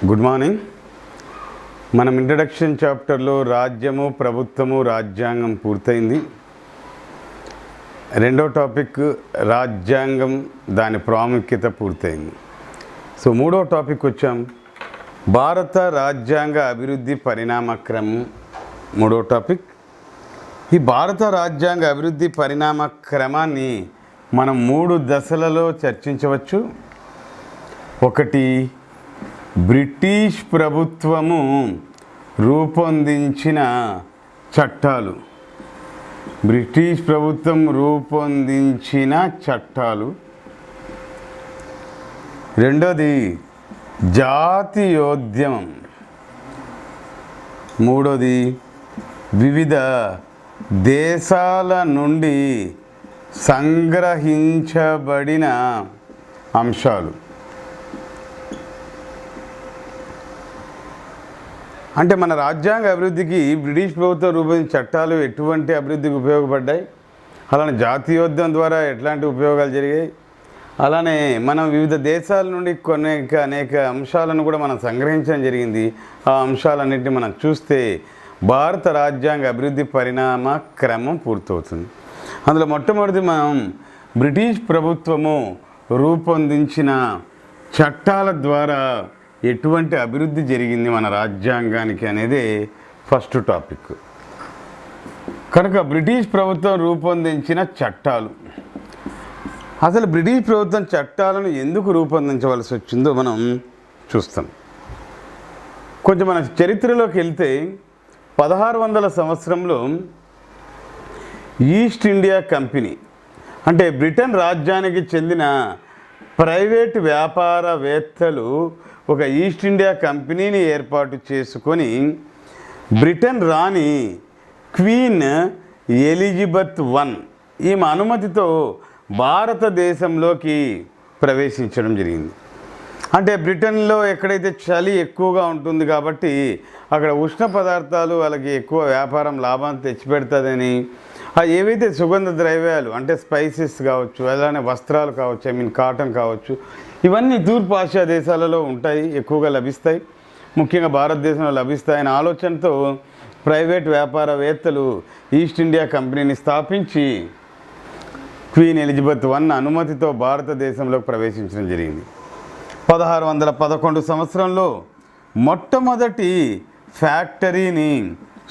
Good morning. మనం introduction చాప్టర్లో రాజ్యము, ప్రభుత్వము, రాజ్యాంగం పూర్తయింది. రెండో టాపిక్ రాజ్యాంగం, దాని ప్రాముఖ్యత పూర్తయింది. సో మూడో టాపిక్ వచ్చాం, భారత రాజ్యాంగ అభివృద్ధి పరిణామక్రమం. మూడో టాపిక్. ఈ భారత రాజ్యాంగ అభివృద్ధి పరిణామ క్రమాన్ని మనం 3 దశలలో చర్చించవచ్చు. ఒకటి, బ్రిటిష్ ప్రభుత్వము రూపొందించిన చట్టాలు. బ్రిటిష్ ప్రభుత్వం రూపొందించిన చట్టాలు. రెండోది, జాతీయోద్యమం. మూడోది, వివిధ దేశాల నుండి సంగ్రహించబడిన అంశాలు. అంటే మన రాజ్యాంగ అభివృద్ధికి బ్రిటిష్ ప్రభుత్వం రూపొందించిన చట్టాలు ఎటువంటి అభివృద్ధికి ఉపయోగపడ్డాయి, అలానే జాతీయోద్యమం ద్వారా ఎట్లాంటి ఉపయోగాలు జరిగాయి, అలానే మనం వివిధ దేశాల నుండి అనేక అంశాలను కూడా మనం సంగ్రహించడం జరిగింది. ఆ అంశాలన్నింటినీ మనం చూస్తే భారత రాజ్యాంగ అభివృద్ధి పరిణామ క్రమం పూర్తవుతుంది. అందులో మొట్టమొదటి మనం బ్రిటిష్ ప్రభుత్వము రూపొందించిన చట్టాల ద్వారా ఎటువంటి అభివృద్ధి జరిగింది మన రాజ్యాంగానికి అనేది ఫస్ట్ టాపిక్. కనుక బ్రిటిష్ ప్రభుత్వం రూపొందించిన చట్టాలు, అసలు బ్రిటిష్ ప్రభుత్వం చట్టాలను ఎందుకు రూపొందించవలసి వచ్చిందో మనం చూస్తాం. కొంచెం మన చరిత్రలోకి వెళ్తే 1600 సంవత్సరంలో ఈస్ట్ ఇండియా కంపెనీ, అంటే బ్రిటన్ రాజ్యానికి చెందిన ప్రైవేట్ వ్యాపారవేత్తలు ఒక ఈస్ట్ ఇండియా కంపెనీని ఏర్పాటు చేసుకొని Britain Rani queen Elizabeth I ఈమె అనుమతితో భారతదేశంలోకి ప్రవేశించడం జరిగింది. అంటే బ్రిటన్లో ఎక్కడైతే చలి ఎక్కువగా ఉంటుంది కాబట్టి అక్కడ ఉష్ణ పదార్థాలు వాళ్ళకి ఎక్కువ వ్యాపారం లాభాన్ని తెచ్చిపెడుతుందని, ఏవైతే సుగంధ ద్రవ్యాలు అంటే స్పైసెస్ కావచ్చు, అలానే వస్త్రాలు కావచ్చు, కాటన్ కావచ్చు, ఇవన్నీ తూర్పు ఆసియా దేశాలలో ఉంటాయి, ఎక్కువగా లభిస్తాయి, ముఖ్యంగా భారతదేశంలో లభిస్తాయనే ఆలోచనతో ప్రైవేట్ వ్యాపారవేత్తలు ఈస్ట్ ఇండియా కంపెనీని స్థాపించి క్వీన్ ఎలిజబెత్ I అనుమతితో భారతదేశంలోకి ప్రవేశించడం జరిగింది. 1611 సంవత్సరంలో మొట్టమొదటి ఫ్యాక్టరీని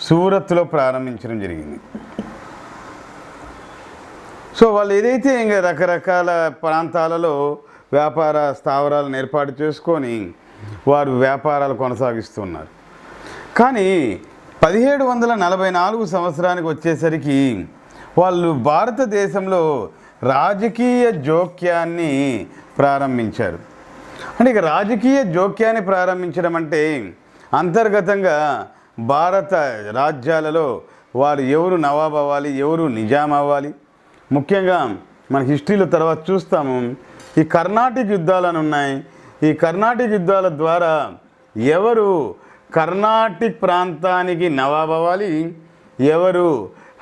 సూరత్లో ప్రారంభించడం జరిగింది. సో వాళ్ళు ఏదైతే ఇంకా రకరకాల ప్రాంతాలలో వ్యాపార స్థావరాలను ఏర్పాటు చేసుకొని వారు వ్యాపారాలు కొనసాగిస్తున్నారు. కానీ 1744 సంవత్సరానికి వచ్చేసరికి వాళ్ళు భారతదేశంలో రాజకీయ జోక్యాన్ని ప్రారంభించారు. అంటే ఇక రాజకీయ జోక్యాన్ని ప్రారంభించడం అంటే అంతర్గతంగా భారత రాజ్యాలలో వారు ఎవరు నవాబ్ అవ్వాలి, ఎవరు నిజాం అవ్వాలి. ముఖ్యంగా మన హిస్టరీలో తర్వాత చూస్తాము, ఈ కర్ణాటిక్ యుద్ధాలను ఉన్నాయి. ఈ కర్ణాటిక్ యుద్ధాల ద్వారా ఎవరు కర్ణాటిక్ ప్రాంతానికి నవాబ్ అవ్వాలి, ఎవరు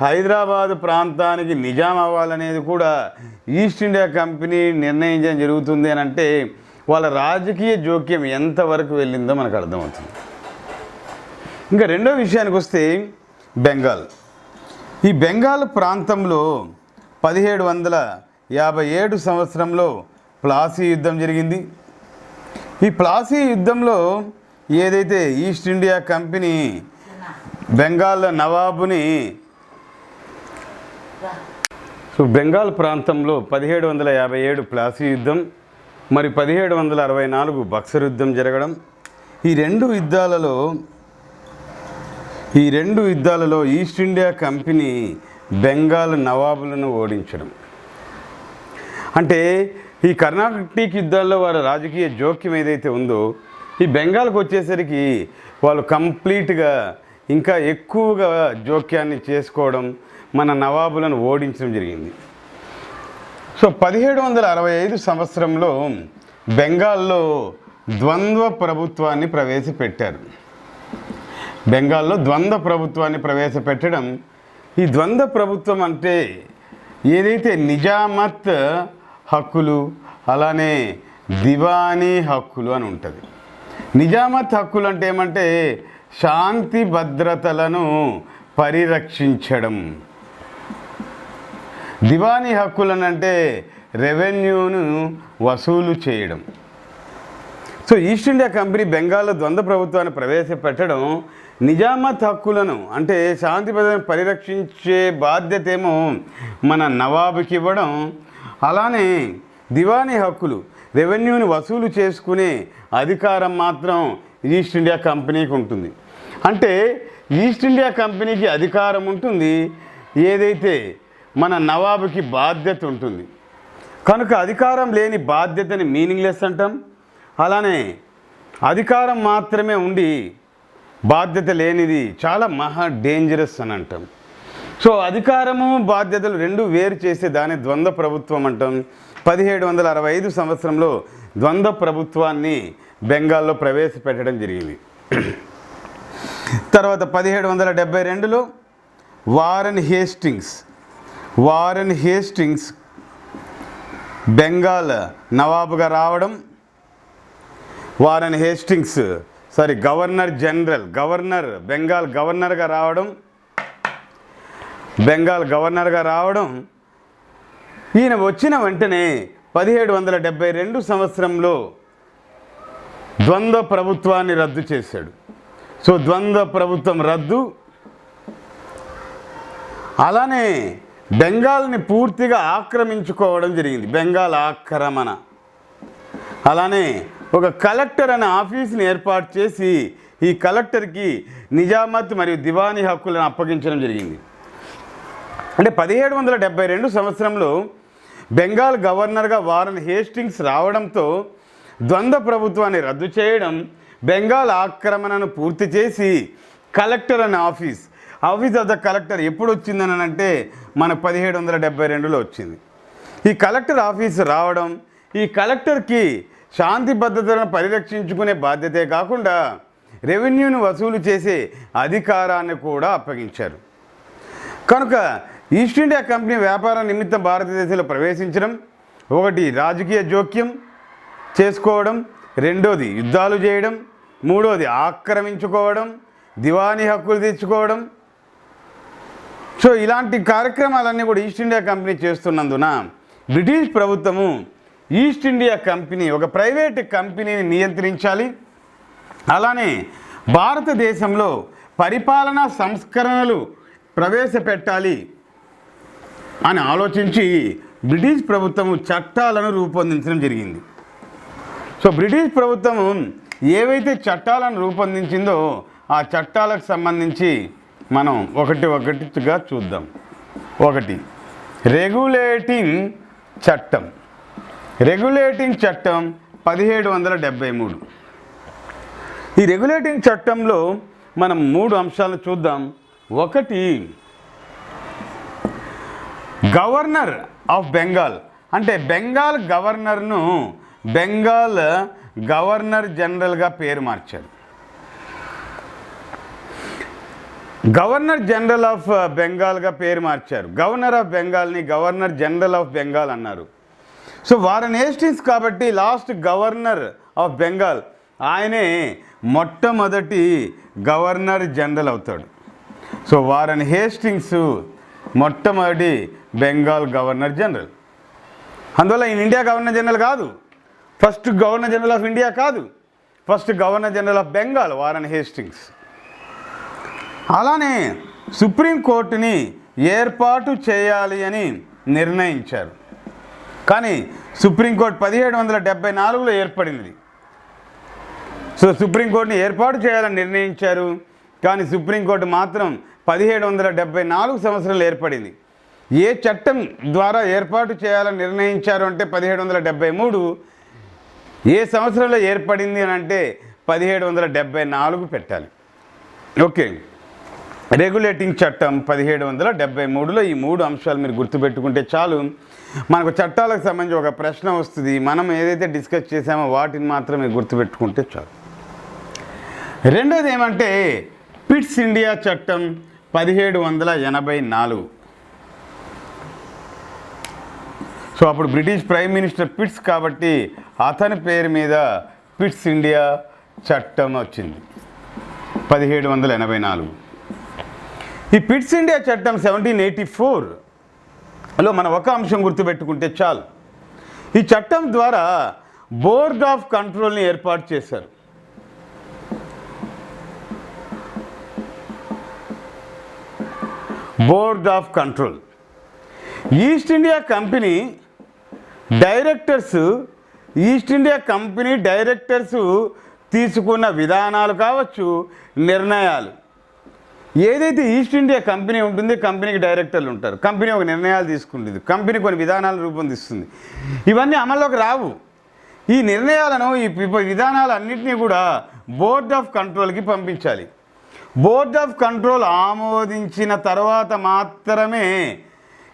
హైదరాబాద్ ప్రాంతానికి నిజాం అవ్వాలనేది కూడా ఈస్ట్ ఇండియా కంపెనీ నిర్ణయించడం జరుగుతుంది అని అంటే వాళ్ళ రాజకీయ జోక్యం ఎంతవరకు వెళ్ళిందో మనకు అర్థమవుతుంది. ఇంకా రెండో విషయానికి వస్తే బెంగాల్. ఈ బెంగాల్ ప్రాంతంలో 1757 సంవత్సరంలో ప్లాసీ యుద్ధం జరిగింది. ఈ ప్లాసీ యుద్ధంలో ఏదైతే ఈస్ట్ ఇండియా కంపెనీ బెంగాల్ నవాబుని, సో బెంగాల్ ప్రాంతంలో 1757 ప్లాసీ యుద్ధం, మరి 1764 బక్సర్ యుద్ధం జరగడం, ఈ రెండు యుద్ధాలలో ఈస్ట్ ఇండియా కంపెనీ బెంగాల్ నవాబులను ఓడించడం. అంటే ఈ కర్ణాటిక్ యుద్ధాల్లో వారి రాజకీయ జోక్యం ఏదైతే ఉందో ఈ బెంగాల్కి వచ్చేసరికి వాళ్ళు కంప్లీట్గా ఇంకా ఎక్కువగా జోక్యాన్ని చేసుకోవడం, మన నవాబులను ఓడించడం జరిగింది. సో 1765 సంవత్సరంలో బెంగాల్లో ద్వంద్వ ప్రభుత్వాన్ని ప్రవేశపెట్టారు. బెంగాల్లో ద్వంద్వ ప్రభుత్వాన్ని ప్రవేశపెట్టడం, ఈ ద్వంద్వ ప్రభుత్వం అంటే ఏదైతే నిజామత్ హక్కులు అలానే దివానీ హక్కులు అని ఉంటుంది. నిజామత్ హక్కులు అంటే ఏమంటే శాంతి భద్రతలను పరిరక్షించడం. దివానీ హక్కులను అంటే రెవెన్యూను వసూలు చేయడం. సో ఈస్ట్ ఇండియా కంపెనీ బెంగాల్లో ద్వంద్వ ప్రభుత్వాన్ని ప్రవేశపెట్టడం, నిజామత్ హక్కులను అంటే శాంతి భద్రతను పరిరక్షించే బాధ్యత ఏమో మన నవాబుకి ఇవ్వడం, అలానే దివానీ హక్కులు రెవెన్యూని వసూలు చేసుకునే అధికారం మాత్రం ఈస్ట్ ఇండియా కంపెనీకి ఉంటుంది. అంటే ఈస్ట్ ఇండియా కంపెనీకి అధికారం ఉంటుంది, ఏదైతే మన నవాబుకి బాధ్యత ఉంటుంది. కనుక అధికారం లేని బాధ్యతని మీనింగ్లెస్ అంటాం, అలానే అధికారం మాత్రమే ఉండి బాధ్యత లేనిది చాలా మహా డేంజరస్ అని అంటాం. సో అధికారము బాధ్యతలు రెండు వేరు చేసే దాన్ని ద్వంద్వ ప్రభుత్వం అంటాం. 1765 సంవత్సరంలో ద్వంద్వ ప్రభుత్వాన్ని బెంగాల్లో ప్రవేశపెట్టడం జరిగింది. తర్వాత 1772లో వారెన్ హేస్టింగ్స్ బెంగాల్ నవాబుగా రావడం, బెంగాల్ గవర్నర్గా రావడం. ఈయన వచ్చిన వెంటనే 1772 సంవత్సరంలో ద్వంద్వ ప్రభుత్వాన్ని రద్దు చేశాడు. సో ద్వంద్వ ప్రభుత్వం రద్దు, అలానే బెంగాల్ని పూర్తిగా ఆక్రమించుకోవడం జరిగింది, బెంగాల్ ఆక్రమణ. అలానే ఒక కలెక్టర్ అనే ఆఫీస్ని ఏర్పాటు చేసి ఈ కలెక్టర్కి నిజామత్ మరియు దివానీ హక్కులను అప్పగించడం జరిగింది. అంటే 1772 సంవత్సరంలో బెంగాల్ గవర్నర్గా వారెన్ హేస్టింగ్స్ రావడంతో ద్వంద్వ ప్రభుత్వాన్ని రద్దు చేయడం, బెంగాల్ ఆక్రమణను పూర్తి చేసి కలెక్టర్ అనే ఆఫీస్ ఆఫ్ ద కలెక్టర్ ఎప్పుడు వచ్చిందని అంటే మన 1772లో వచ్చింది. ఈ కలెక్టర్ ఆఫీస్ రావడం, ఈ కలెక్టర్కి శాంతి భద్రతలను పరిరక్షించుకునే బాధ్యతే కాకుండా రెవెన్యూను వసూలు చేసే అధికారాన్ని కూడా అప్పగించారు. కనుక ఈస్ట్ ఇండియా కంపెనీ వ్యాపార నిమిత్తం భారతదేశంలో ప్రవేశించడం, ఒకటి రాజకీయ జోక్యం చేసుకోవడం, రెండోది యుద్ధాలు చేయడం, మూడోది ఆక్రమించుకోవడం, దివానీ హక్కులు తెచ్చుకోవడం. సో ఇలాంటి కార్యక్రమాలన్నీ కూడా ఈస్ట్ ఇండియా కంపెనీ చేస్తున్నందున బ్రిటిష్ ప్రభుత్వము ఈస్ట్ ఇండియా కంపెనీ ఒక ప్రైవేట్ కంపెనీని నియంత్రించాలి, అలానే భారతదేశంలో పరిపాలనా సంస్కరణలు ప్రవేశపెట్టాలి అని ఆలోచించి బ్రిటిష్ ప్రభుత్వము చట్టాలను రూపొందించడం జరిగింది. సో బ్రిటిష్ ప్రభుత్వం ఏవైతే చట్టాలను రూపొందించిందో ఆ చట్టాలకు సంబంధించి మనం ఒకటిగా చూద్దాం. ఒకటి రెగ్యులేటింగ్ చట్టం 1773. ఈ రెగ్యులేటింగ్ చట్టంలో మనం 3 అంశాలు చూద్దాం. ఒకటి గవర్నర్ ఆఫ్ బెంగాల్, అంటే బెంగాల్ గవర్నర్ను బెంగాల్ గవర్నర్ జనరల్గా పేరు మార్చారు. గవర్నర్ జనరల్ ఆఫ్ బెంగాల్గా పేరు మార్చారు. గవర్నర్ ఆఫ్ బెంగాల్ని గవర్నర్ జనరల్ ఆఫ్ బెంగాల్ అన్నారు. సో వారెన్ హేస్టింగ్స్ కాబట్టి లాస్ట్ గవర్నర్ ఆఫ్ బెంగాల్, ఆయనే మొట్టమొదటి గవర్నర్ జనరల్ అవుతాడు. సో వారెన్ హేస్టింగ్స్ మొట్టమొదటి బెంగాల్ గవర్నర్ జనరల్. అందువల్ల ఈయన ఇండియా గవర్నర్ జనరల్ కాదు, first governor general of India కాదు, first governor general of Bengal Warren Hastings. అలానే సుప్రీంకోర్టుని ఏర్పాటు చేయాలి అని నిర్ణయించారు. కానీ సుప్రీంకోర్టు 1774లో ఏర్పడింది. సో సుప్రీంకోర్టుని ఏర్పాటు చేయాలని నిర్ణయించారు, కానీ సుప్రీంకోర్టు మాత్రం 1774 సంవత్సరంలో ఏర్పడింది. ఏ చట్టం ద్వారా ఏర్పాటు చేయాలని నిర్ణయించారు అంటే 1773. ఏ సంవత్సరంలో ఏర్పడింది అని అంటే 1774 పెట్టాలి. ఓకే, రెగ్యులేటింగ్ చట్టం 1773లో. ఈ 3 అంశాలు మీరు గుర్తుపెట్టుకుంటే చాలు. మనకు చట్టాలకు సంబంధించి ఒక ప్రశ్న వస్తుంది, మనం ఏదైతే డిస్కస్ చేసామో వాటిని మాత్రమే గుర్తుపెట్టుకుంటే చాలు. రెండోది ఏమంటే పిట్స్ ఇండియా చట్టం 1784. సో అప్పుడు బ్రిటిష్ ప్రైమ్ మినిస్టర్ పిట్స్ కాబట్టి అతని పేరు మీద పిట్స్ ఇండియా చట్టం వచ్చింది 1784. ఈ పిట్స్ ఇండియా చట్టం 1784లో మనం ఒక అంశం గుర్తుపెట్టుకుంటే చాలు. ఈ చట్టం ద్వారా బోర్డ్ ఆఫ్ కంట్రోల్ని ఏర్పాటు చేశారు. Board of control. East India company directors తీసుకున్న విధానాలు కావచ్చు, నిర్ణయాలు, ఏదైతే ఈస్ట్ ఇండియా కంపెనీ ఉంటుంది, కంపెనీకి డైరెక్టర్లు ఉంటారు, కంపెనీ ఒక నిర్ణయాలు తీసుకుంటుంది, కంపెనీ కొన్ని విధానాలు రూపొందిస్తుంది, ఇవన్నీ అమల్లోకి రావు. ఈ నిర్ణయాలను, ఈ విధానాలన్నింటినీ కూడా బోర్డ్ ఆఫ్ కంట్రోల్కి పంపించాలి. బోర్డ్ ఆఫ్ కంట్రోల్ ఆమోదించిన తర్వాత మాత్రమే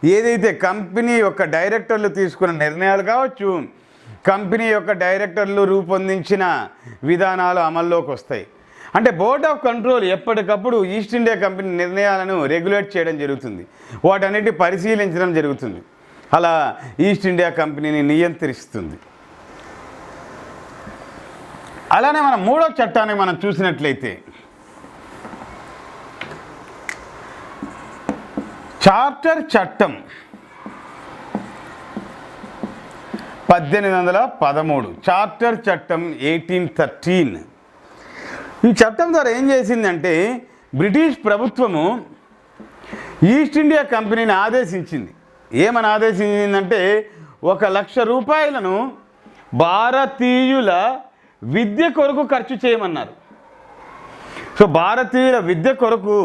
ఏదైతే కంపెనీ యొక్క డైరెక్టర్లు తీసుకున్న నిర్ణయాలు కావచ్చు, కంపెనీ యొక్క డైరెక్టర్లు రూపొందించిన విధానాలు అమల్లోకి వస్తాయి. అంటే బోర్డ్ ఆఫ్ కంట్రోల్ ఎప్పటికప్పుడు ఈస్ట్ ఇండియా కంపెనీ నిర్ణయాలను రెగ్యులేట్ చేయడం జరుగుతుంది, వాటన్నిటిని పరిశీలించడం జరుగుతుంది, అలా ఈస్ట్ ఇండియా కంపెనీని నియంత్రిస్తుంది. అలానే మనం మూడో చట్టాన్ని మనం చూసినట్లయితే చార్టర్ చట్టం 1813. చార్టర్ చట్టం 1813. ఈ చట్టం ద్వారా ఏం చేసిందంటే బ్రిటిష్ ప్రభుత్వము ఈస్ట్ ఇండియా కంపెనీని ఆదేశించింది. ఏమని ఆదేశించిందంటే 1,00,000 రూపాయలను భారతీయుల విద్య కొరకు ఖర్చు చేయమన్నారు. సో భారతీయుల విద్య కొరకు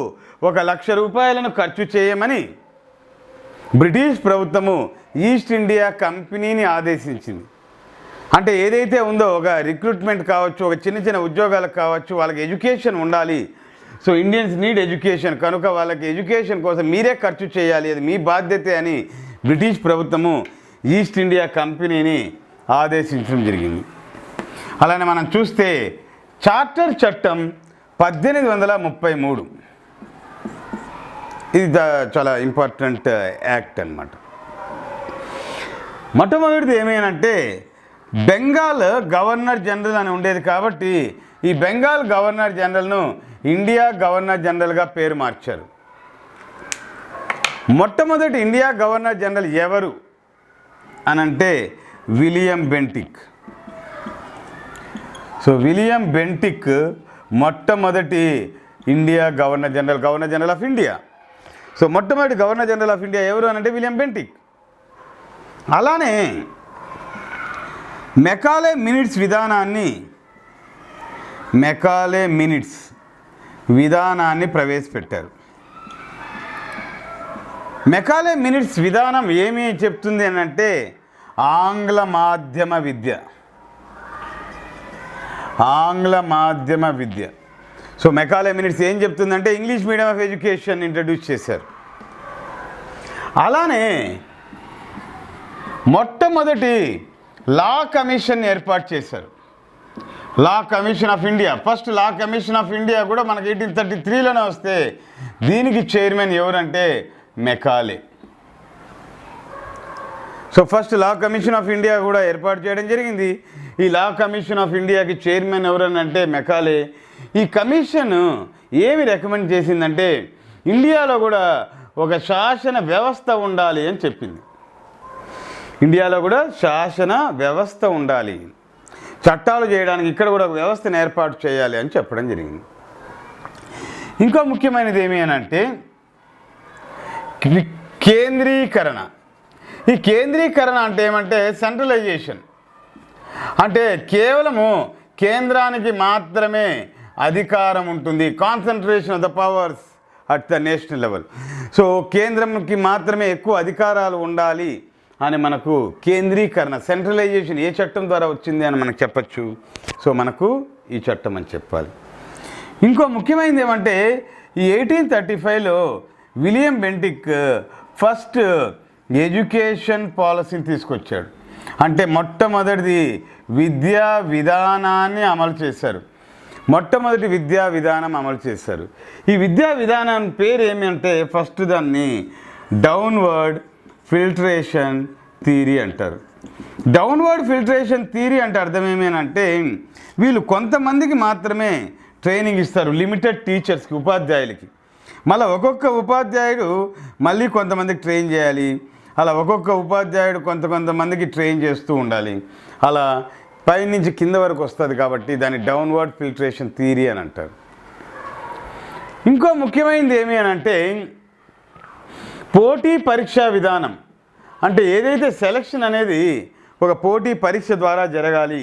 1,00,000 రూపాయలను ఖర్చు చేయమని బ్రిటిష్ ప్రభుత్వము ఈస్ట్ ఇండియా కంపెనీని ఆదేశించింది. అంటే ఏదైతే ఉందో ఒక రిక్రూట్మెంట్ కావచ్చు, ఒక చిన్న చిన్న ఉద్యోగాలకు కావచ్చు, వాళ్ళకి ఎడ్యుకేషన్ ఉండాలి. సో ఇండియన్స్ నీడ్ ఎడ్యుకేషన్, కనుక వాళ్ళకి ఎడ్యుకేషన్ కోసం మీరే ఖర్చు చేయాలి, అది మీ బాధ్యతే అని బ్రిటిష్ ప్రభుత్వము ఈస్ట్ ఇండియా కంపెనీని ఆదేశించడం జరిగింది. అలానే మనం చూస్తే చార్టర్ చట్టం 1833. ఇది చాలా ఇంపార్టెంట్ యాక్ట్ అన్నమాట. మొట్టమొదటిది ఏమేనంటే బెంగాల్ గవర్నర్ జనరల్ అని ఉండేది, కాబట్టి ఈ బెంగాల్ గవర్నర్ జనరల్ను ఇండియా గవర్నర్ జనరల్గా పేరు మార్చారు. మొట్టమొదటి ఇండియా గవర్నర్ జనరల్ ఎవరు అనంటే William Bentinck. So William Bentinck మొట్టమొదటి India governor general of India. So మొట్టమొదటి గవర్నర్ జనరల్ ఆఫ్ ఇండియా ఎవరు అనంటే విలియం బెంటిక్. అలానే మెకాలే మినిట్స్ విధానాన్ని ప్రవేశపెట్టారు. మెకాలే మినిట్స్ విధానం ఏమి చెప్తుంది అనంటే ఆంగ్ల మాధ్యమ విద్య. సో మెకాలే మినిట్స్ ఏం చెప్తుందంటే English medium of education introduce చేశారు. అలానే మొట్టమొదటి లా కమిషన్ ఏర్పాటు చేశారు. Law commission of India, first law commission of India కూడా మనకి 1833లోనే వస్తే దీనికి చైర్మన్ ఎవరంటే Macaulay. So first law commission of India కూడా ఏర్పాటు చేయడం జరిగింది. ఈ లా కమిషన్ ఆఫ్ ఇండియాకి చైర్మన్ ఎవరనంటే మెకాలే. ఈ కమిషన్ ఏమి రికమెండ్ చేసిందంటే ఇండియాలో కూడా ఒక శాసన వ్యవస్థ ఉండాలి అని చెప్పింది. ఇండియాలో కూడా శాసన వ్యవస్థ ఉండాలి, చట్టాలు చేయడానికి ఇక్కడ కూడా ఒక వ్యవస్థను ఏర్పాటు చేయాలి అని చెప్పడం జరిగింది. ఇంకో ముఖ్యమైనది ఏమి అనంటే కేంద్రీకరణ. ఈ కేంద్రీకరణ అంటే ఏమంటే సెంట్రలైజేషన్, అంటే కేవలము కేంద్రానికి మాత్రమే అధికారం ఉంటుంది, concentration of the powers at the national level. So కేంద్రంకి మాత్రమే ఎక్కువ అధికారాలు ఉండాలి అని మనకు కేంద్రీకరణ, సెంట్రలైజేషన్ ఏ చట్టం ద్వారా వచ్చింది అని మనకు చెప్పచ్చు. సో మనకు ఈ చట్టం అని చెప్పాలి. ఇంకో ముఖ్యమైనది ఏమంటే ఈ 1835లో విలియం బెంటిక్ ఫస్ట్ ఎడ్యుకేషన్ పాలసీని తీసుకొచ్చాడు. అంటే మొట్టమొదటిది విద్యా విధానాన్ని అమలు చేశారు. మొట్టమొదటి విద్యా విధానం అమలు చేశారు. ఈ విద్యా విధానం పేరు ఏమి అంటే ఫస్ట్ దాన్ని డౌన్వర్డ్ ఫిల్ట్రేషన్ థియరీ అంటారు. డౌన్వర్డ్ ఫిల్టరేషన్ థియరీ అంటే అర్థం ఏమేనంటే వీళ్ళు కొంతమందికి మాత్రమే ట్రైనింగ్ ఇస్తారు, లిమిటెడ్ టీచర్స్కి, ఉపాధ్యాయులకి. మళ్ళీ ఒక్కొక్క ఉపాధ్యాయుడు మళ్ళీ కొంతమందికి ట్రైన్ చేయాలి. అలా ఒక్కొక్క ఉపాధ్యాయుడు కొంతమందికి ట్రైన్ చేస్తూ ఉండాలి. అలా పైనుంచి కింద వరకు వస్తుంది కాబట్టి దాన్ని డౌన్వర్డ్ ఫిల్టరేషన్ థియరీ అని అంటారు. ఇంకో ముఖ్యమైనది ఏమి అని అంటే పోటీ పరీక్షా విధానం. అంటే ఏదైతే సెలక్షన్ అనేది ఒక పోటీ పరీక్ష ద్వారా జరగాలి,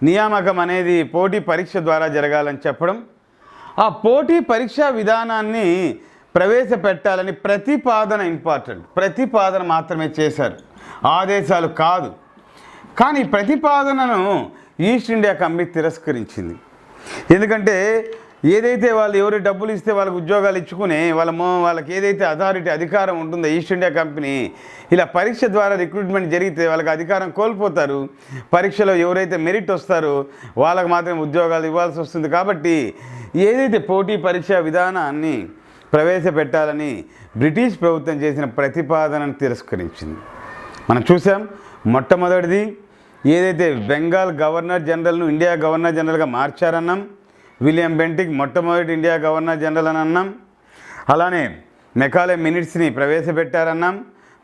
నియామకం అనేది పోటీ పరీక్ష ద్వారా జరగాలని చెప్పడం, ఆ పోటీ పరీక్షా విధానాన్ని ప్రవేశపెట్టాలని ప్రతిపాదన ఇంపార్టెంట్. ప్రతిపాదన మాత్రమే చేశారు, ఆదేశాలు కాదు. కానీ ప్రతిపాదనను ఈస్ట్ ఇండియా కంపెనీ తిరస్కరించింది. ఎందుకంటే ఏదైతే వాళ్ళు ఎవరు డబ్బులు ఇస్తే వాళ్ళకి ఉద్యోగాలు ఇచ్చుకునే వాళ్ళకి ఏదైతే అధికారం ఉంటుందో ఈస్ట్ ఇండియా కంపెనీ, ఇలా పరీక్ష ద్వారా రిక్రూట్మెంట్ జరిగితే వాళ్ళకి అధికారం కోల్పోతారు. పరీక్షలో ఎవరైతే మెరిట్ వస్తారో వాళ్ళకి మాత్రమే ఉద్యోగాలు ఇవ్వాల్సి వస్తుంది. కాబట్టి ఏదైతే పోటీ పరీక్షా విధానాన్ని ప్రవేశపెట్టాలని బ్రిటిష్ ప్రభుత్వం చేసిన ప్రతిపాదనను తిరస్కరించింది. మనం చూసాం. మొట్టమొదటిది ఏదైతే బెంగాల్ గవర్నర్ జనరల్ను ఇండియా గవర్నర్ జనరల్గా మార్చారన్నాం. విలియం బెంటిక్ మొట్టమొదటి ఇండియా గవర్నర్ జనరల్ అని అన్నాం. అలానే మెకాలే మినిట్స్ని ప్రవేశపెట్టారన్నాం.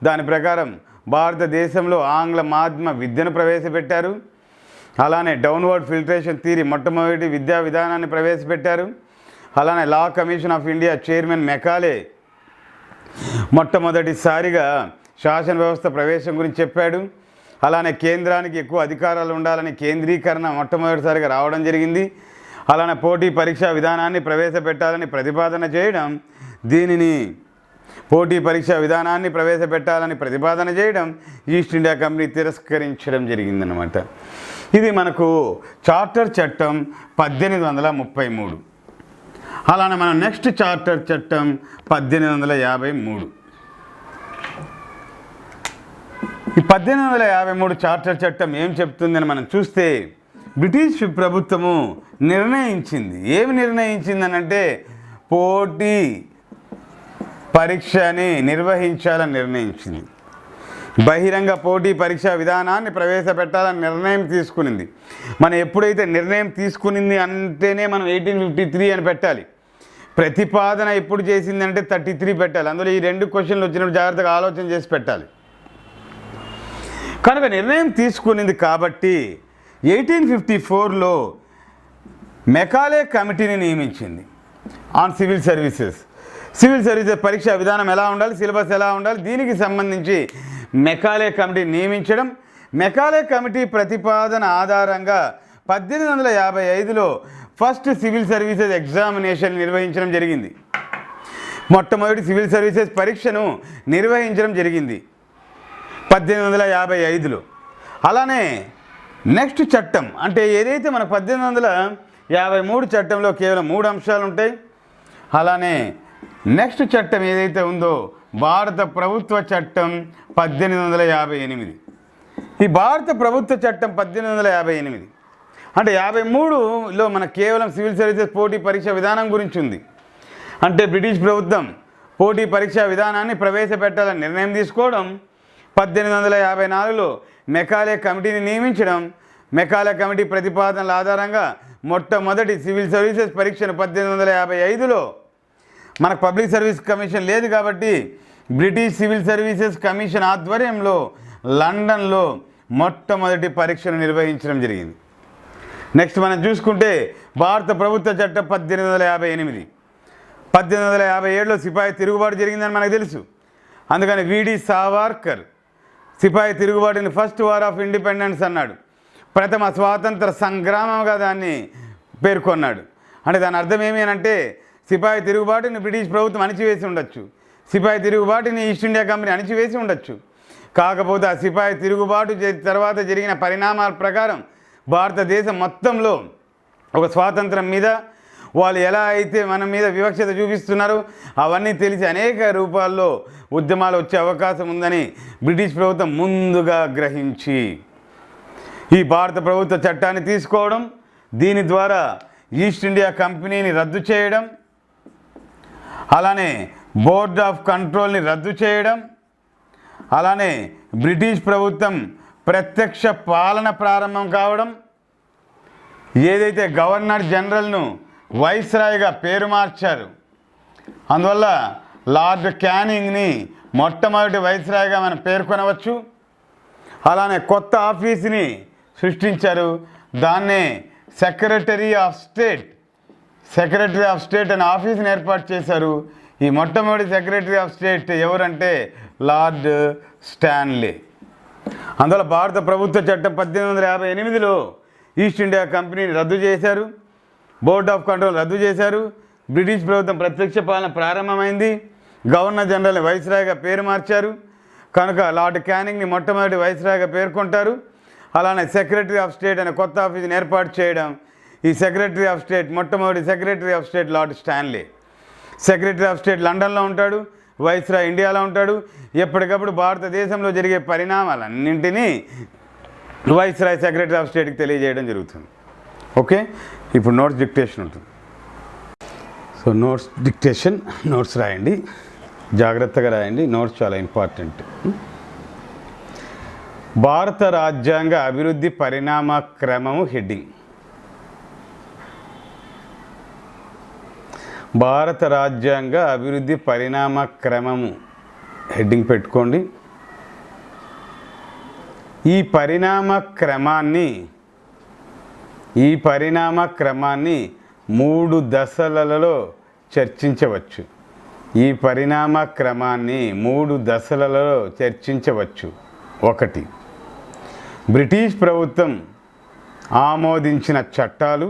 దాని ప్రకారం భారతదేశంలో ఆంగ్ల మాధ్యమ విద్యను ప్రవేశపెట్టారు. అలానే డౌన్వర్డ్ ఫిల్టరేషన్ థియరీ మొట్టమొదటి విద్యా విధానాన్ని ప్రవేశపెట్టారు. అలానే law commission of India chairman Macaulay మొట్టమొదటిసారిగా శాసన వ్యవస్థ ప్రవేశం గురించి చెప్పాడు. అలానే కేంద్రానికి ఎక్కువ అధికారాలు ఉండాలని కేంద్రీకరణ మొట్టమొదటిసారిగా రావడం జరిగింది. అలానే పోటీ పరీక్షా విధానాన్ని ప్రవేశపెట్టాలని ప్రతిపాదన చేయడం, దీనిని పోటీ పరీక్షా విధానాన్ని ప్రవేశపెట్టాలని ప్రతిపాదన చేయడం ఈస్ట్ ఇండియా కంపెనీ తిరస్కరించడం జరిగిందనమాట. ఇది మనకు చార్టర్ చట్టం 1833. అలానే మనం నెక్స్ట్ చార్టర్ చట్టం 1853. ఈ 1853 చార్టర్ చట్టం ఏం చెప్తుందని మనం చూస్తే బ్రిటిష్ ప్రభుత్వము నిర్ణయించింది. ఏమి నిర్ణయించిందని అంటే పోటీ పరీక్షని నిర్వహించాలని నిర్ణయించింది. బహిరంగ పోటీ పరీక్షా విధానాన్ని ప్రవేశపెట్టాలని నిర్ణయం తీసుకునింది. మనం ఎప్పుడైతే నిర్ణయం తీసుకునింది అంటేనే మనం 1853 అని పెట్టాలి. ప్రతిపాదన ఎప్పుడు చేసిందంటే 33 పెట్టాలి. అందులో ఈ 2 క్వశ్చన్లు వచ్చినప్పుడు జాగ్రత్తగా ఆలోచన చేసి పెట్టాలి. కనుక నిర్ణయం తీసుకునింది కాబట్టి 1854లో మెకాలే కమిటీని నియమించింది on civil services. Civil services పరీక్షా విధానం ఎలా ఉండాలి, సిలబస్ ఎలా ఉండాలి, దీనికి సంబంధించి మెకాలే కమిటీని నియమించడం. మెకాలే కమిటీ ప్రతిపాదన ఆధారంగా 1855లో ఫస్ట్ సివిల్ సర్వీసెస్ ఎగ్జామినేషన్ నిర్వహించడం జరిగింది. మొట్టమొదటి సివిల్ సర్వీసెస్ పరీక్షను నిర్వహించడం జరిగింది 1855లో. అలానే నెక్స్ట్ చట్టం అంటే ఏదైతే మన 1853 చట్టంలో కేవలం 3 అంశాలు ఉంటాయి. అలానే నెక్స్ట్ చట్టం ఏదైతే ఉందో భారత ప్రభుత్వ చట్టం 1858. ఈ భారత ప్రభుత్వ చట్టం 1858 అంటే 53లో మన కేవలం సివిల్ సర్వీసెస్ పోటీ పరీక్ష విధానం గురించి ఉంది. అంటే బ్రిటిష్ ప్రభుత్వం పోటీ పరీక్షా విధానాన్ని ప్రవేశపెట్టాలని నిర్ణయం తీసుకోవడం, 1854లో మెకాలే కమిటీని నియమించడం, మెకాలే కమిటీ ప్రతిపాదనల ఆధారంగా మొట్టమొదటి సివిల్ సర్వీసెస్ పరీక్షను 1855లో మనకు పబ్లిక్ సర్వీస్ కమిషన్ లేదు కాబట్టి బ్రిటిష్ సివిల్ సర్వీసెస్ కమిషన్ ఆధ్వర్యంలో లండన్లో మొట్టమొదటి పరీక్షను నిర్వహించడం జరిగింది. నెక్స్ట్ మనం చూసుకుంటే భారత ప్రభుత్వ చట్టం 1858. 1857లో సిపాయి తిరుగుబాటు జరిగిందని మనకు తెలుసు. అందుకని విడి సావర్కర్ సిపాయి తిరుగుబాటుని ఫస్ట్ వార్ ఆఫ్ ఇండిపెండెన్స్ అన్నాడు. ప్రథమ స్వాతంత్ర సంగ్రామంగా దాన్ని పేర్కొన్నాడు. అంటే దాని అర్థం ఏమి అంటే సిపాయి తిరుగుబాటుని బ్రిటిష్ ప్రభుత్వం అణిచివేసి ఉండొచ్చు, సిపాయి తిరుగుబాటుని ఈస్ట్ ఇండియా కంపెనీ అణిచివేసి ఉండొచ్చు. కాకపోతే ఆ సిపాయి తిరుగుబాటు తర్వాత జరిగిన పరిణామాల ప్రకారం భారతదేశం మొత్తంలో ఒక స్వాతంత్రం మీద వాళ్ళు ఎలా అయితే మన మీద వివక్షత చూపిస్తున్నారో అవన్నీ తెలిసి అనేక రూపాల్లో ఉద్యమాలు వచ్చే అవకాశం ఉందని బ్రిటిష్ ప్రభుత్వం ముందుగా గ్రహించి ఈ భారత ప్రభుత్వ చట్టాన్ని తీసుకోవడం, దీని ద్వారా ఈస్ట్ ఇండియా కంపెనీని రద్దు చేయడం, అలానే బోర్డ్ ఆఫ్ కంట్రోల్ని రద్దు చేయడం, అలానే బ్రిటిష్ ప్రభుత్వం ప్రత్యక్ష పాలన ప్రారంభం కావడం, ఏదైతే గవర్నర్ జనరల్ను వైస్రాయ్గా పేరు మార్చారు, అందువల్ల లార్డ్ క్యానింగ్ని మొట్టమొదటి వైస్రాయ్గా మనం పేర్కొనవచ్చు. అలానే కొత్త ఆఫీస్ని సృష్టించారు, దాన్నే సెక్రటరీ ఆఫ్ స్టేట్ అనే ఆఫీస్ని ఏర్పాటు చేశారు. ఈ మొట్టమొదటి సెక్రటరీ ఆఫ్ స్టేట్ ఎవరంటే లార్డ్ స్టాన్లీ. అందువల్ల భారత ప్రభుత్వ చట్టం 1858లో ఈస్ట్ ఇండియా కంపెనీని రద్దు చేశారు, బోర్డ్ ఆఫ్ కంట్రోల్ రద్దు చేశారు. బ్రిటిష్ ప్రభుత్వం ప్రత్యక్ష పాలన ప్రారంభమైంది, గవర్నర్ జనరల్ని వైస్రాయ్గా పేరు మార్చారు, కనుక లార్డ్ క్యానింగ్ని మొట్టమొదటి వైస్రాయ్గా పేర్కొంటారు. అలానే సెక్రటరీ ఆఫ్ స్టేట్ అనే కొత్త ఆఫీస్ని ఏర్పాటు చేయడం, ఈ సెక్రటరీ ఆఫ్ స్టేట్ మొట్టమొదటి secretary of state lord Stanley. Secretary of state లండన్లో ఉంటాడు, వైస్రాయ్ ఇండియాలో ఉంటాడు. ఎప్పటికప్పుడు భారతదేశంలో జరిగే పరిణామాలన్నింటినీ వైస్రాయ్ సెక్రటరీ ఆఫ్ స్టేట్కి తెలియజేయడం జరుగుతుంది. ఓకే, ఇప్పుడు నోట్స్ డిక్టేషన్ ఉంటుంది. సో నోట్స్ డిక్టేషన్, నోట్స్ రాయండి, జాగ్రత్తగా రాయండి, నోట్స్ చాలా ఇంపార్టెంట్. భారత రాజ్యాంగ అభివృద్ధి పరిణామ క్రమము హెడ్డింగ్. భారత రాజ్యాంగ అభివృద్ధి పరిణామ క్రమము హెడ్డింగ్ పెట్టుకోండి. ఈ పరిణామ క్రమాన్ని 3 దశలలో చర్చించవచ్చు. ఈ పరిణామ క్రమాన్ని 3 దశలలో చర్చించవచ్చు. 1, బ్రిటిష్ ప్రభుత్వం ఆమోదించిన చట్టాలు.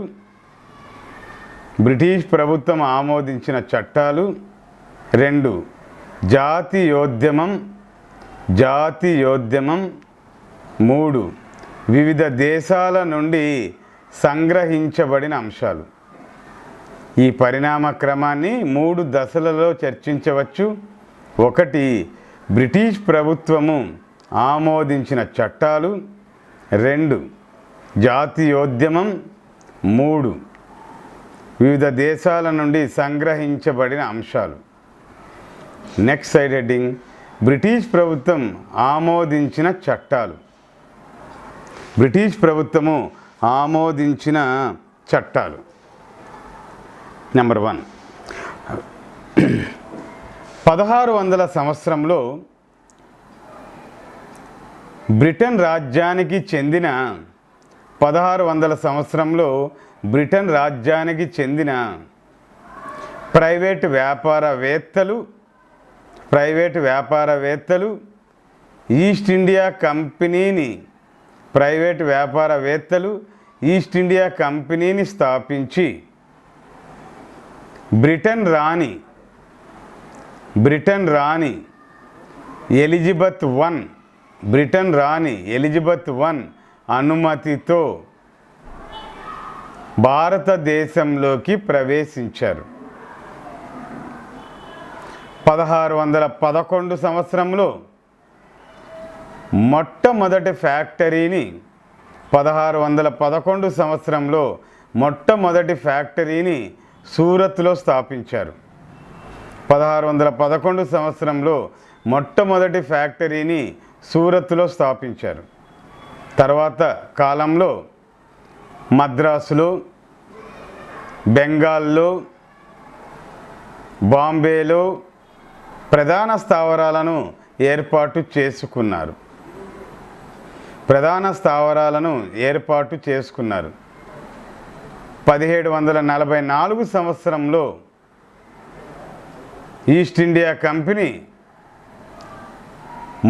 2, జాతీయోద్యమం. 3, వివిధ దేశాల నుండి సంగ్రహించబడిన అంశాలు. ఈ పరిణామ క్రమాన్ని 3 దశలలో చర్చించవచ్చు. 1, బ్రిటిష్ ప్రభుత్వము ఆమోదించిన చట్టాలు. 2, జాతీయోద్యమం. 3, వివిధ దేశాల నుండి సంగ్రహించబడిన అంశాలు. నెక్స్ట్ సైడ్ హెడ్డింగ్, బ్రిటిష్ ప్రభుత్వం ఆమోదించిన చట్టాలు. బ్రిటిష్ ప్రభుత్వము ఆమోదించిన చట్టాలు. నెంబర్ 1, 1600 సంవత్సరంలో బ్రిటన్ రాజ్యానికి చెందిన 1600 సంవత్సరంలో బ్రిటన్ రాజ్యానికి చెందిన ప్రైవేటు వ్యాపారవేత్తలు ఈస్ట్ ఇండియా కంపెనీని స్థాపించి బ్రిటన్ రాణి ఎలిజబెత్ I అనుమతితో భారతదేశంలోకి ప్రవేశించారు. 1611 సంవత్సరంలో మొట్టమొదటి ఫ్యాక్టరీని సూరత్లో స్థాపించారు. 1611 సంవత్సరంలో మొట్టమొదటి ఫ్యాక్టరీని సూరత్లో స్థాపించారు. తర్వాత కాలంలో మద్రాసులో, బెంగాల్లో, బాంబేలో ప్రధాన స్థావరాలను ఏర్పాటు చేసుకున్నారు. 1744 సంవత్సరంలో ఈస్ట్ ఇండియా కంపెనీ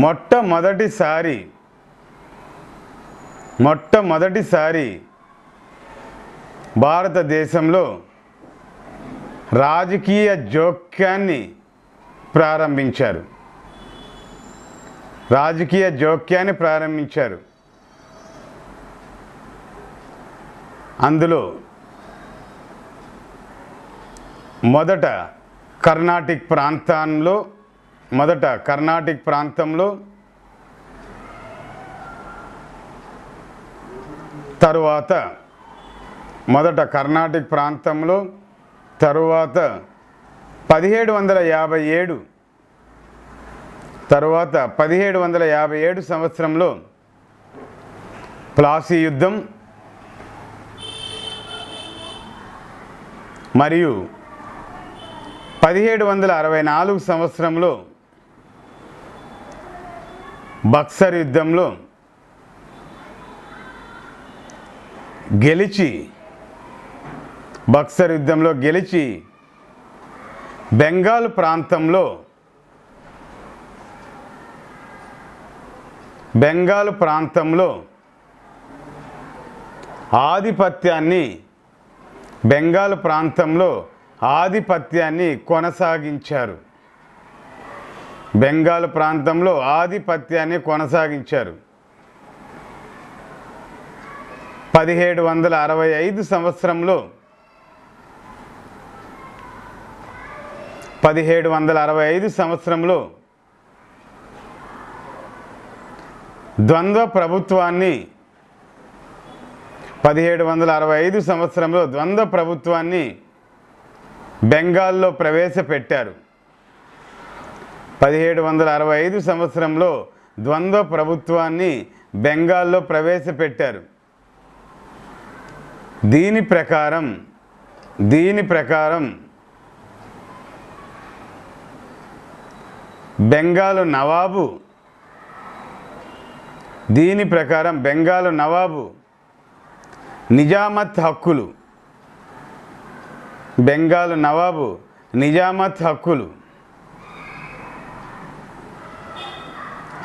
మొట్టమొదటిసారి భారతదేశంలో రాజకీయ జోక్యాన్ని ప్రారంభించారు. అందులో మొదట కర్ణాటిక్ ప్రాంతంలో తరువాత 1757 సంవత్సరంలో ప్లాసీ యుద్ధం మరియు 1764 సంవత్సరంలో బక్సర్ యుద్ధంలో గెలిచి బెంగాల్ ప్రాంతంలో ఆధిపత్యాన్ని కొనసాగించారు. 1765 సంవత్సరంలో ద్వంద్వ ప్రభుత్వాన్ని బెంగాల్లో ప్రవేశపెట్టారు. 1765 సంవత్సరంలో ద్వంద్వ ప్రభుత్వాన్ని బెంగాల్లో ప్రవేశపెట్టారు. దీని ప్రకారం బెంగాలు నవాబు నిజామత్ హక్కులు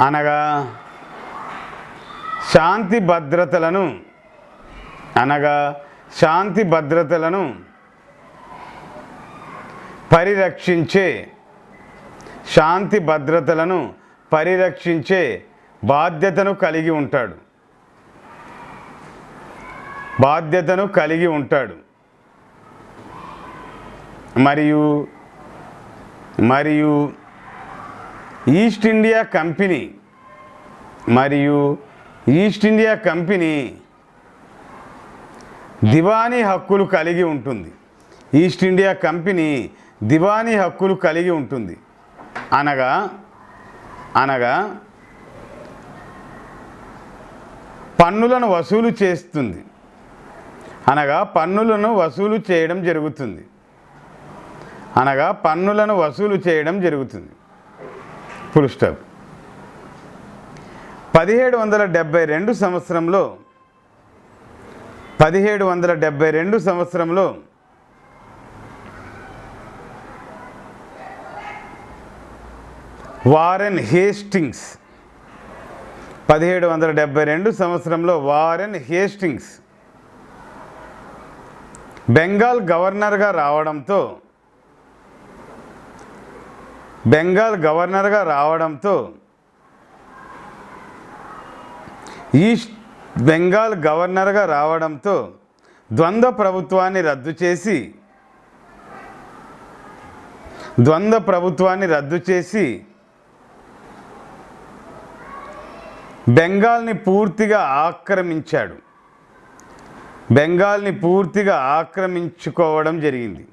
అనగా శాంతి భద్రతలను పరిరక్షించే బాధ్యతను కలిగి ఉంటాడు. మరియు ఈస్ట్ ఇండియా కంపెనీ దివానీ హక్కులు కలిగి ఉంటుంది. అనగా పన్నులను వసూలు చేయడం జరుగుతుంది. Full stop. 1772 సంవత్సరంలో వారెన్ హేస్టింగ్స్ బెంగాల్ గవర్నర్గా రావడంతో ద్వంద్వ ప్రభుత్వాన్ని రద్దు చేసి బెంగాల్ని పూర్తిగా ఆక్రమించుకోవడం జరిగింది.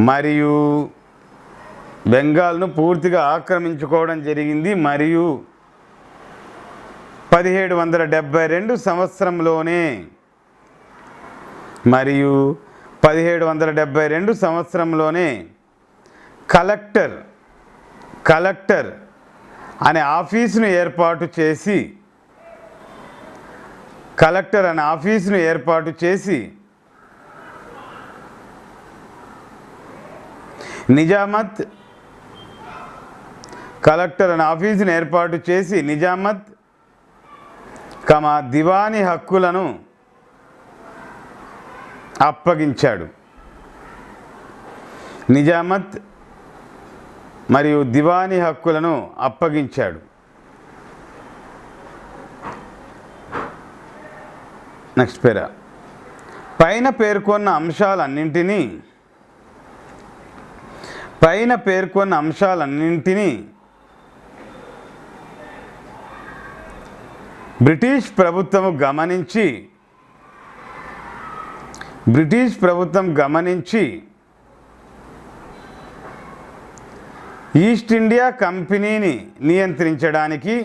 మరియు 1772 సంవత్సరంలోనే కలెక్టర్ అనే ఆఫీసును ఏర్పాటు చేసి నిజామత్ దివానీ హక్కులను అప్పగించాడు. నెక్స్ట్ పేరా. పైన పేర్కొన్న అంశాలన్నింటినీ బ్రిటిష్ ప్రభుత్వం గమనించి ఈస్ట్ ఇండియా కంపెనీని నియంత్రించడానికి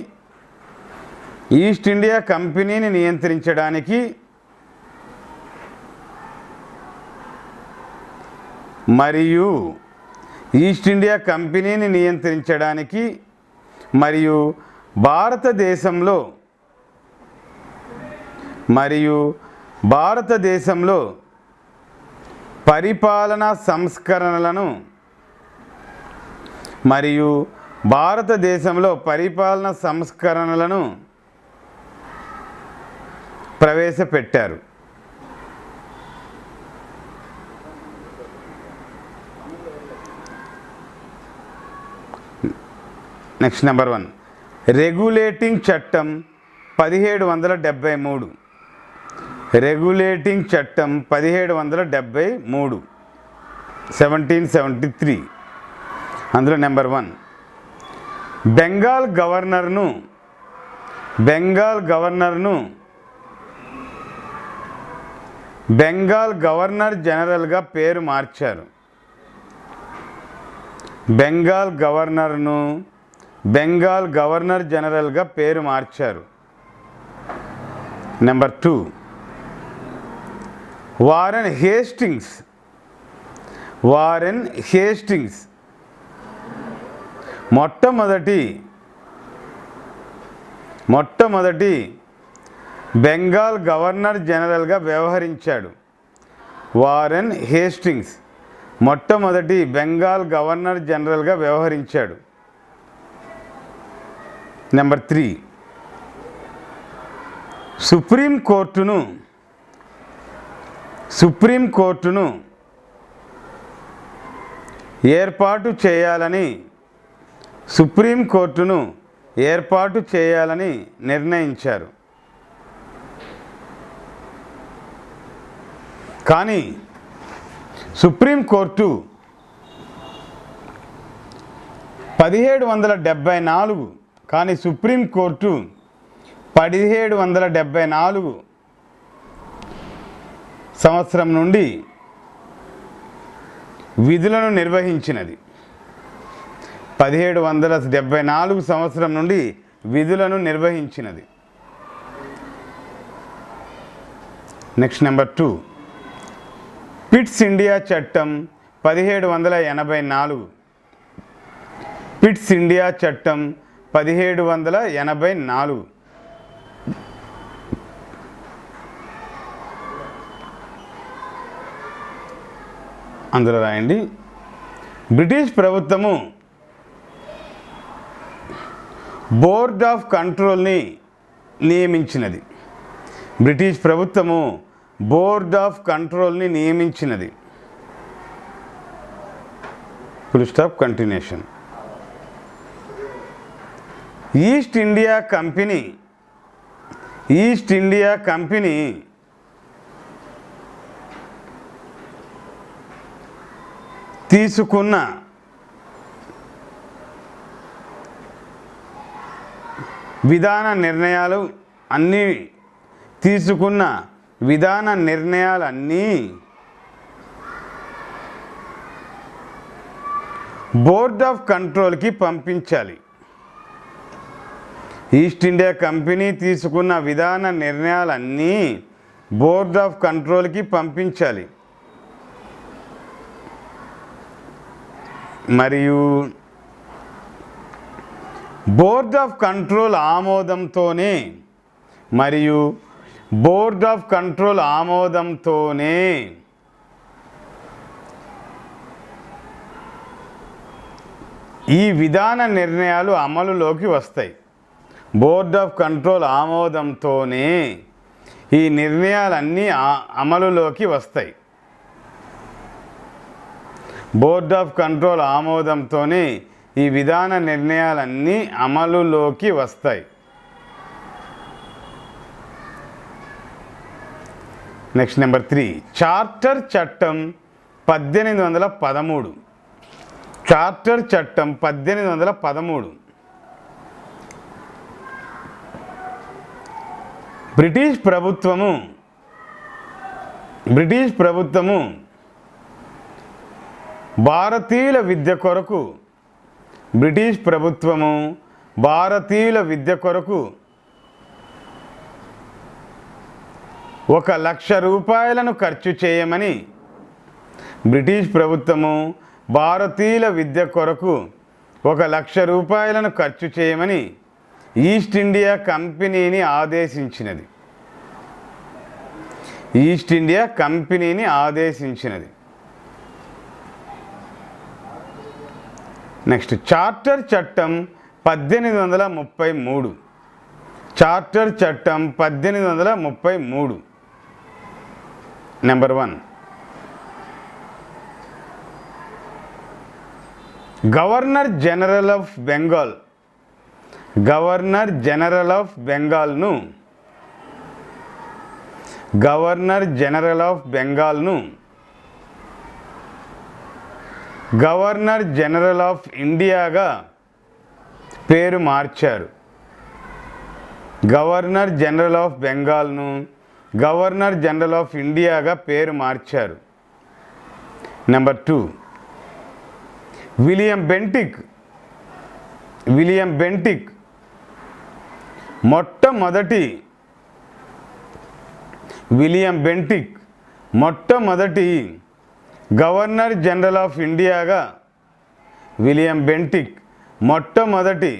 మరియు ఈస్ట్ ఇండియా కంపెనీని నియంత్రించడానికి మరియు భారతదేశంలో పరిపాలనా సంస్కరణలను ప్రవేశపెట్టారు. నెక్స్ట్ నెంబర్ 1 రెగ్యులేటింగ్ చట్టం 1773. రెగ్యులేటింగ్ చట్టం 1773 1773. అందులో నెంబర్ 1 బెంగాల్ గవర్నర్ జనరల్గా పేరు మార్చారు. బెంగాల్ గవర్నర్ జనరల్గా పేరు మార్చారు. నెంబర్ 2 వారెన్ హేస్టింగ్స్ మొట్టమొదటి బెంగాల్ గవర్నర్ జనరల్గా వ్యవహరించాడు. వారెన్ హేస్టింగ్స్ మొట్టమొదటి బెంగాల్ గవర్నర్ జనరల్గా వ్యవహరించాడు. నెంబర్ 3 సుప్రీంకోర్టును ఏర్పాటు చేయాలని నిర్ణయించారు. కానీ సుప్రీంకోర్టు 1774 సంవత్సరం నుండి విధులను నిర్వహించినది. 1774 సంవత్సరం నుండి విధులను నిర్వహించినది. నెక్స్ట్ నెంబర్ 2 పిట్స్ ఇండియా చట్టం 1784. పిట్స్ ఇండియా చట్టం 1784. అందులో రాయండి. బ్రిటిష్ ప్రభుత్వము బోర్డ్ ఆఫ్ కంట్రోల్ని నియమించినది. Full stop continuation. East India Company తీసుకున్న విధాన నిర్ణయాలన్నీ బోర్డ్ ఆఫ్ కంట్రోల్కి పంపించాలి. ఈస్ట్ ఇండియా కంపెనీ తీసుకున్న విధాన నిర్ణయాలన్నీ బోర్డ్ ఆఫ్ కంట్రోల్కి పంపించాలి మరియు బోర్డ్ ఆఫ్ కంట్రోల్ ఆమోదంతోనే ఈ విధాన నిర్ణయాలు అమలులోకి వస్తాయి. బోర్డ్ ఆఫ్ కంట్రోల్ ఆమోదంతోనే ఈ నిర్ణయాలన్నీ అమలులోకి వస్తాయి. బోర్డ్ ఆఫ్ కంట్రోల్ ఆమోదంతోనే ఈ విధాన నిర్ణయాలన్నీ అమలులోకి వస్తాయి. నెక్స్ట్ నెంబర్ 3 చార్టర్ చట్టం 1813. చార్టర్ చట్టం 1813 బ్రిటిష్ ప్రభుత్వము భారతీయుల విద్య కొరకు బ్రిటిష్ ప్రభుత్వము భారతీయుల విద్య కొరకు 1,00,000 రూపాయలను ఖర్చు చేయమని బ్రిటిష్ ప్రభుత్వము భారతీయుల విద్య కొరకు 1,00,000 రూపాయలను ఖర్చు చేయమని ఈస్ట్ ఇండియా కంపెనీని ఆదేశించినది. ఈస్ట్ ఇండియా కంపెనీని ఆదేశించినది. నెక్స్ట్ చార్టర్ చట్టం 1833. చార్టర్ చట్టం 1833. Number 1 governor general of Bengal. Governor general of బెంగాల్ను గవర్నర్ జనరల్ ఆఫ్ బెంగాల్ను గవర్నర్ జనరల్ ఆఫ్ ఇండియాగా పేరు మార్చారు. గవర్నర్ జనరల్ ఆఫ్ బెంగాల్ను గవర్నర్ జనరల్ ఆఫ్ ఇండియాగా పేరు మార్చారు. Number 2 William Bentinck. William Bentinck మొట్టమొదటి గవర్నర్ జనరల్ ఆఫ్ ఇండియాగా విలియం బెంటిక్ మొట్టమొదటి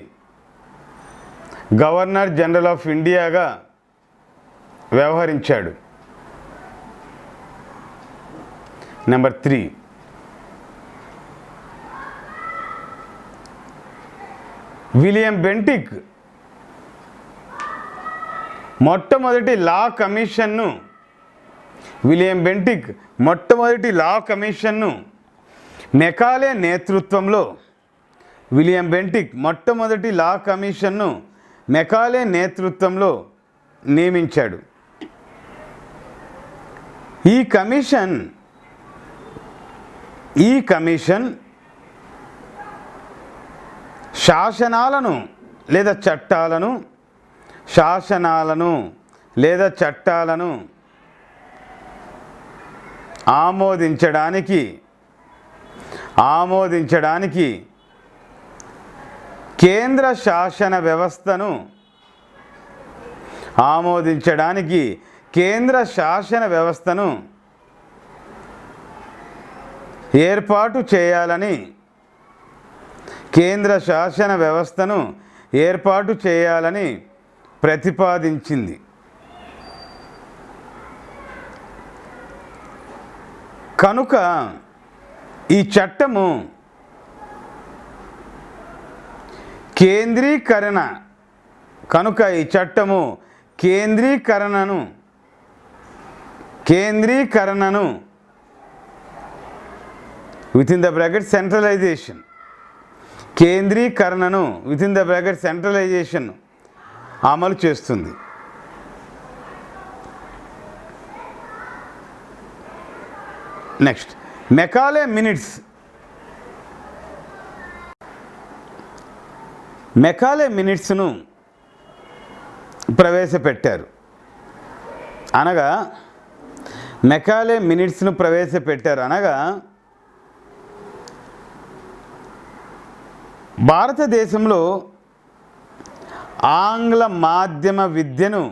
గవర్నర్ జనరల్ ఆఫ్ ఇండియాగా వ్యవహరించాడు. నెంబర్ 3 విలియం బెంటిక్ మొట్టమొదటి లా కమిషన్ను మెకాలే నేతృత్వంలో నియమించాడు. ఈ కమిషన్ శాసనాలను లేదా చట్టాలను ఆమోదించడానికి కేంద్ర శాసన వ్యవస్థను ఏర్పాటు చేయాలని ప్రతిపాదించింది. కనుక ఈ చట్టము కేంద్రీకరణను వితిన్ ద బ్రాకెట్ సెంట్రలైజేషన్ అమలు చేస్తుంది. నెక్స్ట్ మెకాలే మినిట్స్ను ప్రవేశపెట్టారు. అనగా భారతదేశంలో ఆంగ్ల మాధ్యమ విద్యను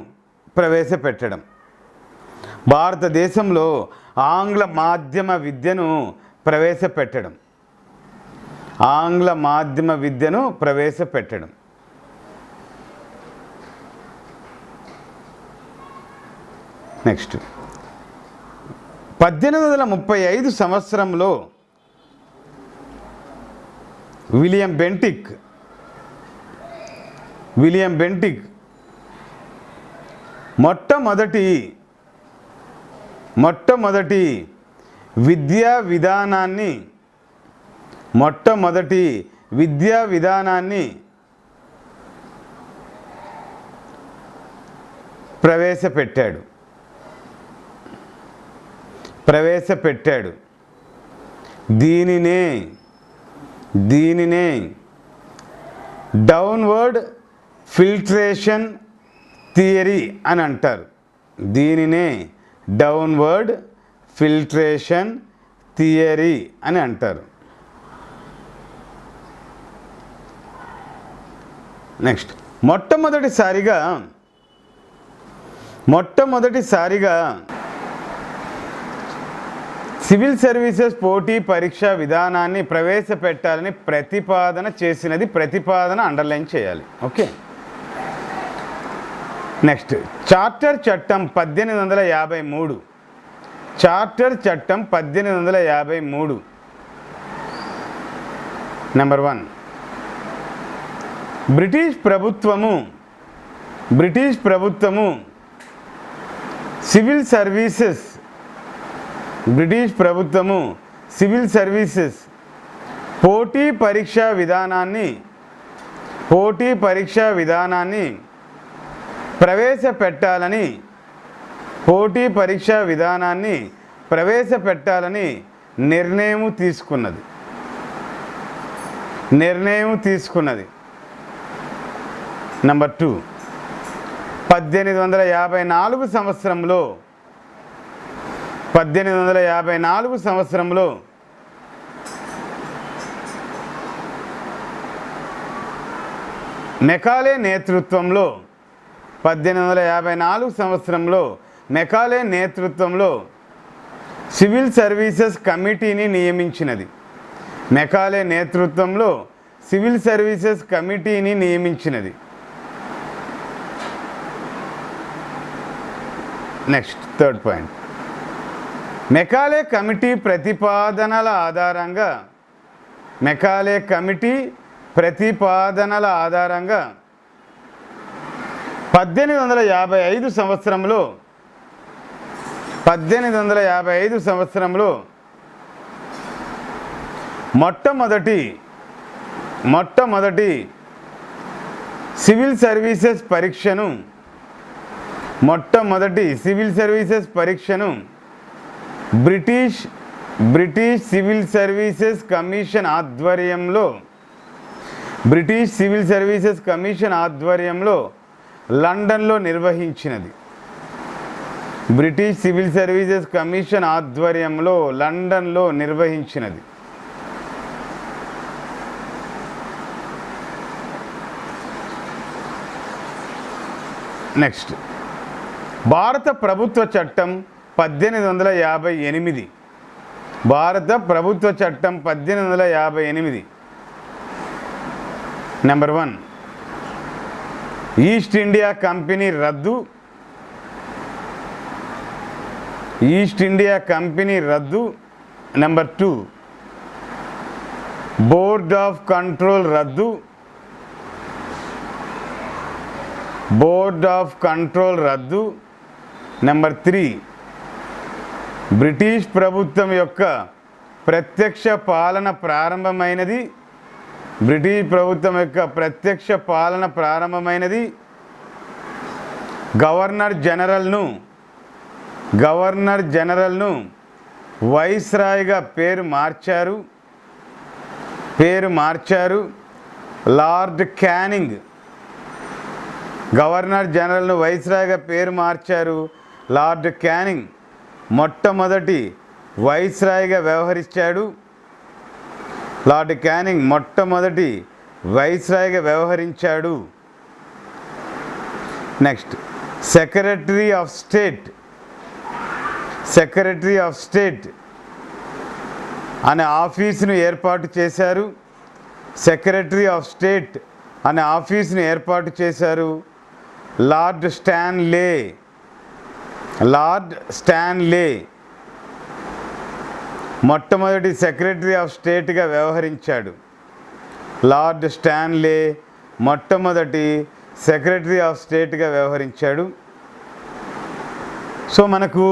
ప్రవేశపెట్టడం. నెక్స్ట్ 1835 సంవత్సరంలో విలియం బెంటిక్ మొట్టమొదటి విద్యా విధానాన్ని ప్రవేశపెట్టాడు. దీనినే డౌన్వర్డ్ ఫిల్ట్రేషన్ థియరీ అని అంటారు. నెక్స్ట్ మొట్టమొదటిసారిగా సివిల్ సర్వీసెస్ పోటీ పరీక్ష విధానాన్ని ప్రవేశపెట్టాలని ప్రతిపాదన చేసినది. ప్రతిపాదన అండర్లైన్ చేయాలి. ఓకే. నెక్స్ట్ చార్టర్ చట్టం 1853. చార్టర్ చట్టం 1853. నెంబర్ 1, బ్రిటిష్ ప్రభుత్వము సివిల్ సర్వీసెస్ పోటీ పరీక్షా విధానాన్ని ప్రవేశపెట్టాలని నిర్ణయం తీసుకున్నది. నెంబర్ 2, 1854 సంవత్సరంలో మెకాలే నేతృత్వంలో సివిల్ సర్వీసెస్ కమిటీని నియమించినది. Next third point, Macaulay committee ప్రతిపాదనల ఆధారంగా 1855 సంవత్సరంలో మొట్టమొదటి సివిల్ సర్వీసెస్ పరీక్షను బ్రిటిష్ సివిల్ సర్వీసెస్ కమిషన్ ఆధ్వర్యంలో లండన్లో నిర్వహించినది. నెక్స్ట్ భారత ప్రభుత్వ చట్టం 1858. నెంబర్ 1, ఈస్ట్ ఇండియా కంపెనీ రద్దు. నెంబర్ 2, బోర్డ్ ఆఫ్ కంట్రోల్ రద్దు. నెంబర్ 3, బ్రిటిష్ ప్రభుత్వం యొక్క ప్రత్యక్ష పాలన ప్రారంభమైనది. గవర్నర్ జనరల్ను వైస్రాయ్గా పేరు మార్చారు. లార్డ్ క్యానింగ్ మొట్టమొదటి వైస్రాయ్గా వ్యవహరించాడు. నెక్స్ట్ సెక్రటరీ ఆఫ్ స్టేట్ అనే ఆఫీసును ఏర్పాటు చేశారు. లార్డ్ స్టాన్లే మొట్టమొదటి సెక్రటరీ ఆఫ్ స్టేట్గా వ్యవహరించాడు. సో మనకు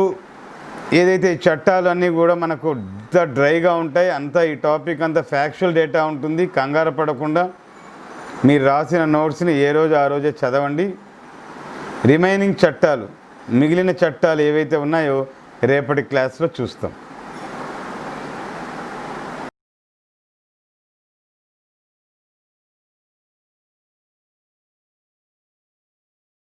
ఏదైతే చట్టాలు అన్నీ కూడా మనకు అంత డ్రైగా ఉంటాయి, అంతా ఈ టాపిక్ అంతా ఫ్యాక్చువల్ డేటా ఉంటుంది. కంగారు పడకుండా మీరు రాసిన నోట్స్ని ఏ రోజు ఆ రోజే చదవండి. మిగిలిన చట్టాలు ఏవైతే ఉన్నాయో రేపటి క్లాస్లో చూస్తాం.